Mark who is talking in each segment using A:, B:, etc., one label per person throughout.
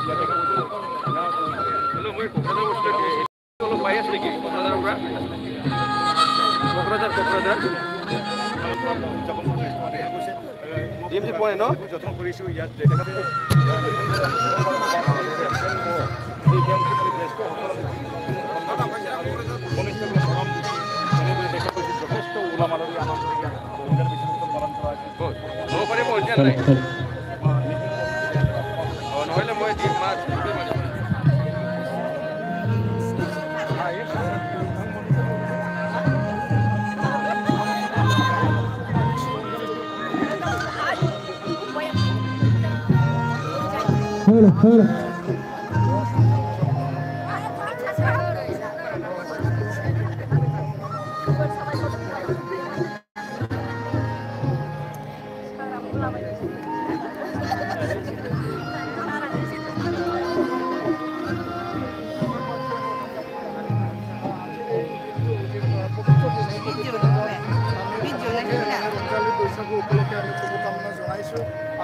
A: মই কোকৰাঝাৰ বস্তু অলপ পাই আছো নেকি কোকৰাঝাৰৰ পৰা কোকৰাঝাৰ ডিএমচি পইণ্ট ন যত্ন কৰিছোঁ ইয়াত যথেষ্ট ওলা মালৱী আনন্দ পালন কৰা হৈছে নহ'লে মই দিম মাছ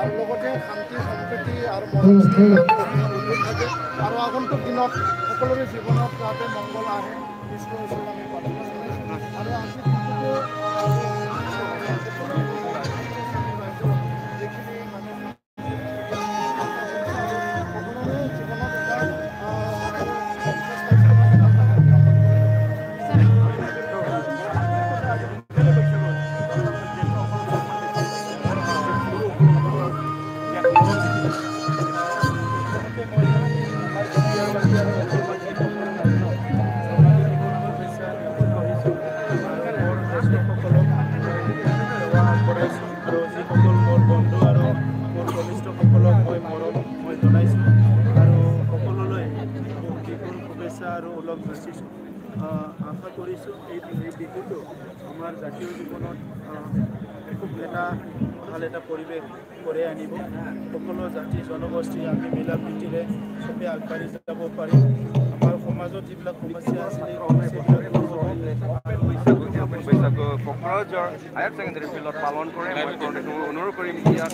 B: আৰু লগতে শান্তি সম্প্ৰীতি আৰু আৰু আগন্তুক দিনত সকলোৰে জীৱনত যাতে মংগল আহে ঈশ্বৰৰ ওচৰত আমি প্ৰাৰ্থনা জনাইছোঁ আৰু আজি যিখিনি মানে আশা কৰিছোঁ এই বিহুটো আমাৰ জাতীয় জীৱনত খুব ভাল এটা পৰিৱেশ কঢ়িয়াই আনিব সকলো জাতি জনগোষ্ঠী আমি মিলা প্ৰীতিৰে চবেই আগবাঢ়ি যাব পাৰিম আমাৰ সমাজত যিবিলাক সমস্যা আছিলে কোকৰাঝাৰ হায়াৰ ছেকেণ্ডেৰী ফিল্ডত পালন কৰে মই অনুৰোধ কৰিম ইয়াত